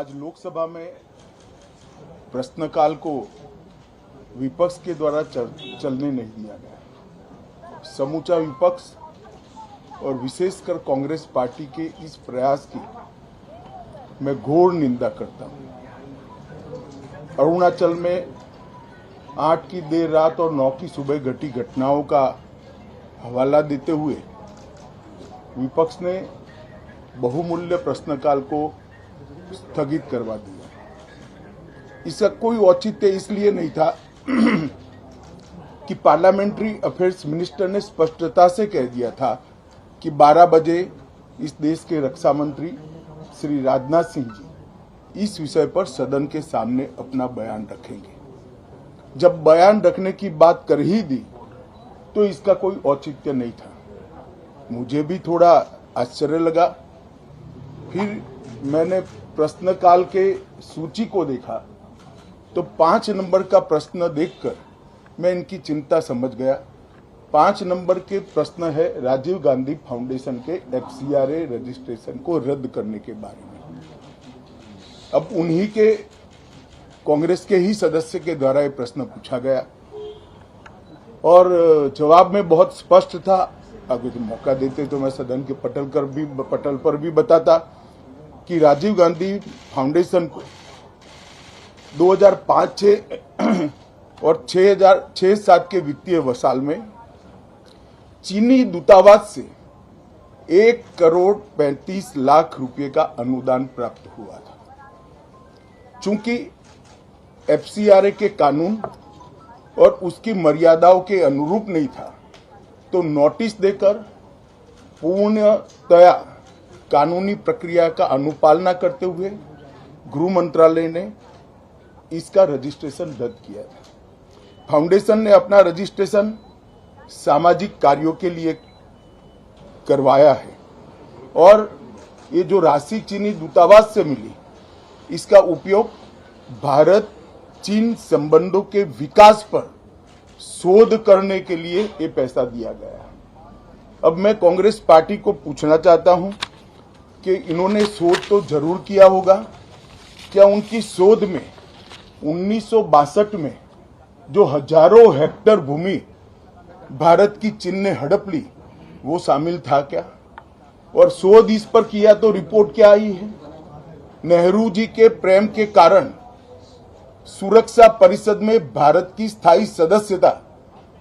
आज लोकसभा में प्रश्नकाल को विपक्ष के द्वारा चलने नहीं दिया गया। समूचा विपक्ष और विशेषकर कांग्रेस पार्टी के इस प्रयास की मैं घोर निंदा करता हूं। अरुणाचल में 8 की देर रात और 9 की सुबह घटी घटनाओं का हवाला देते हुए विपक्ष ने बहुमूल्य प्रश्नकाल को स्थगित करवा दिया। इसका कोई औचित्य इसलिए नहीं था कि पार्लियामेंट्री अफेयर्स मिनिस्टर ने स्पष्टता से कह दिया था कि 12 बजे इस देश के रक्षा मंत्री श्री राजनाथ सिंह जी इस विषय पर सदन के सामने अपना बयान रखेंगे। जब बयान रखने की बात कर ही दी तो इसका कोई औचित्य नहीं था। मुझे भी थोड़ा आश्चर्य लगा। फिर मैंने प्रश्नकाल के सूची को देखा तो 5 नंबर का प्रश्न देखकर मैं इनकी चिंता समझ गया। 5 नंबर के प्रश्न है राजीव गांधी फाउंडेशन के FCRA रजिस्ट्रेशन को रद्द करने के बारे में। अब उन्हीं के कांग्रेस के ही सदस्य के द्वारा ये प्रश्न पूछा गया और जवाब में बहुत स्पष्ट था। अगर मौका देते तो मैं सदन के पटल पर भी बताता कि राजीव गांधी फाउंडेशन को 2005-06 और 2006-07 के वित्तीय वर्ष में चीनी दूतावास से 1,35,00,000 रुपए का अनुदान प्राप्त हुआ था। चूंकि FCRA के कानून और उसकी मर्यादाओं के अनुरूप नहीं था तो नोटिस देकर पूर्णतया कानूनी प्रक्रिया का अनुपालना करते हुए गृह मंत्रालय ने इसका रजिस्ट्रेशन रद्द किया था। फाउंडेशन ने अपना रजिस्ट्रेशन सामाजिक कार्यों के लिए करवाया है और ये जो राशि चीनी दूतावास से मिली इसका उपयोग भारत चीन संबंधों के विकास पर शोध करने के लिए ये पैसा दिया गया। अब मैं कांग्रेस पार्टी को पूछना चाहता हूं कि इन्होंने शोध तो जरूर किया होगा। क्या उनकी शोध में 1962 में जो हजारों हेक्टेयर भूमि भारत की चीन ने हड़प ली वो शामिल था क्या? और शोध इस पर किया तो रिपोर्ट क्या आई है? नेहरू जी के प्रेम के कारण सुरक्षा परिषद में भारत की स्थायी सदस्यता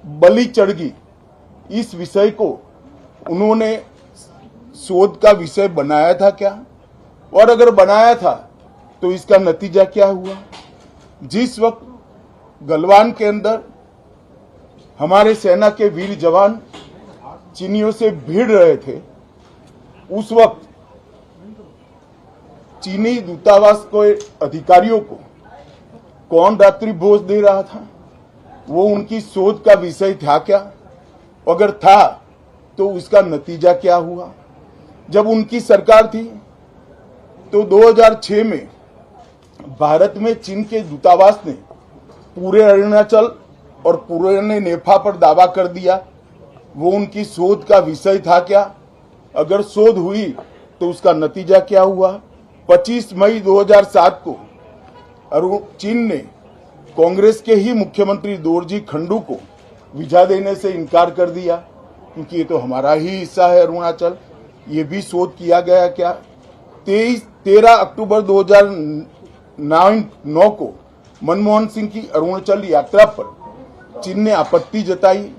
बलि चढ़ गई। इस विषय को उन्होंने शोध का विषय बनाया था क्या? और अगर बनाया था तो इसका नतीजा क्या हुआ? जिस वक्त गलवान के अंदर हमारे सेना के वीर जवान चीनियों से भिड़ रहे थे उस वक्त चीनी दूतावास के अधिकारियों को कौन रात्रि भोज दे रहा था? वो उनकी शोध का विषय था क्या? अगर था तो उसका नतीजा क्या हुआ? जब उनकी सरकार थी तो 2006 में भारत में चीन के दूतावास ने पूरे अरुणाचल और पूरे नेफा पर दावा कर दिया। वो उनकी शोध का विषय था क्या? अगर शोध हुई तो उसका नतीजा क्या हुआ? 25 मई 2007 को चीन ने कांग्रेस के ही मुख्यमंत्री दोरजी खंडू को वीजा देने से इनकार कर दिया क्योंकि ये तो हमारा ही हिस्सा है अरुणाचल। ये भी शोध किया गया क्या? 13 अक्टूबर 2009 को मनमोहन सिंह की अरुणाचल यात्रा पर चीन ने आपत्ति जताई,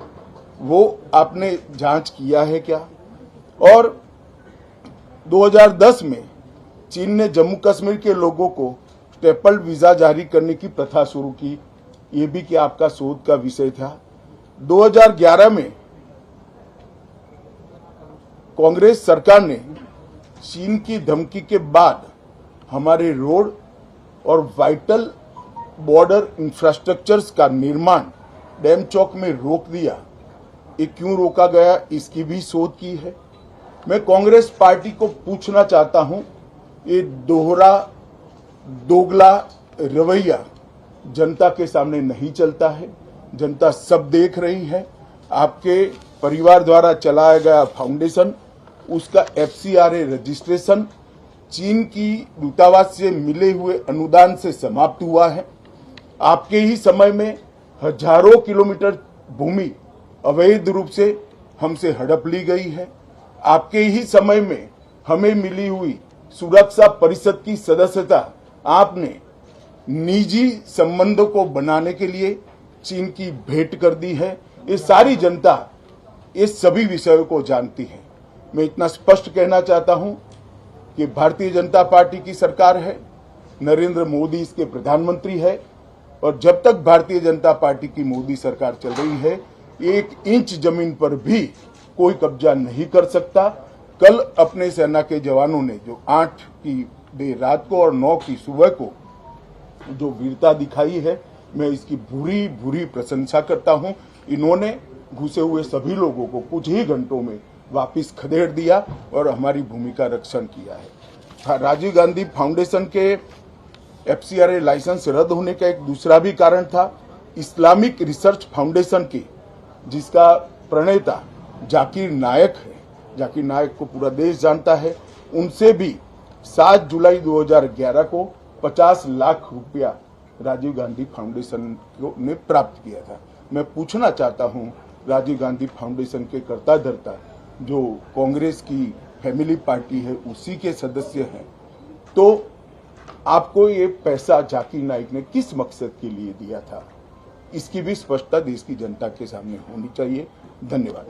वो आपने जांच किया है क्या? और 2010 में चीन ने जम्मू कश्मीर के लोगों को स्टेपल वीजा जारी करने की प्रथा शुरू की, ये भी क्या आपका शोध का विषय था? 2011 में कांग्रेस सरकार ने चीन की धमकी के बाद हमारे रोड और वाइटल बॉर्डर इंफ्रास्ट्रक्चर्स का निर्माण डैम चौक में रोक दिया। ये क्यों रोका गया इसकी भी शोध की है। मैं कांग्रेस पार्टी को पूछना चाहता हूं, ये दोगला रवैया जनता के सामने नहीं चलता है। जनता सब देख रही है। आपके परिवार द्वारा चलाया गया फाउंडेशन उसका FCRA रजिस्ट्रेशन चीन की दूतावास से मिले हुए अनुदान से समाप्त हुआ है। आपके ही समय में हजारों किलोमीटर भूमि अवैध रूप से हमसे हड़प ली गई है। आपके ही समय में हमें मिली हुई सुरक्षा परिषद की सदस्यता आपने निजी संबंधों को बनाने के लिए चीन की भेंट कर दी है। ये सारी जनता इस सभी विषयों को जानती है। मैं इतना स्पष्ट कहना चाहता हूं कि भारतीय जनता पार्टी की सरकार है, नरेंद्र मोदी इसके प्रधानमंत्री है, और जब तक भारतीय जनता पार्टी की मोदी सरकार चल रही है, 1 इंच जमीन पर भी कोई कब्जा नहीं कर सकता। कल अपने सेना के जवानों ने जो 8 की देर रात को और 9 की सुबह को जो वीरता दिखाई है, मैं इसकी भूरी भूरी प्रशंसा करता हूं। इन्होंने घुसे हुए सभी लोगों को कुछ ही घंटों में वापस खदेड़ दिया और हमारी भूमि का रक्षण किया है। राजीव गांधी फाउंडेशन के FCRA लाइसेंस रद्द होने का एक दूसरा भी कारण था। इस्लामिक रिसर्च फाउंडेशन की, जिसका प्रणेता जाकिर नायक है, जाकिर नायक को पूरा देश जानता है, उनसे भी 7 जुलाई 2011 को 50 लाख रुपया राजीव गांधी फाउंडेशन ने प्राप्त किया था। मैं पूछना चाहता हूं, राजीव गांधी फाउंडेशन के कर्ता धर्ता जो कांग्रेस की फैमिली पार्टी है, उसी के सदस्य हैं, तो आपको ये पैसा जाकिर नाइक ने किस मकसद के लिए दिया था, इसकी भी स्पष्टता देश की जनता के सामने होनी चाहिए। धन्यवाद।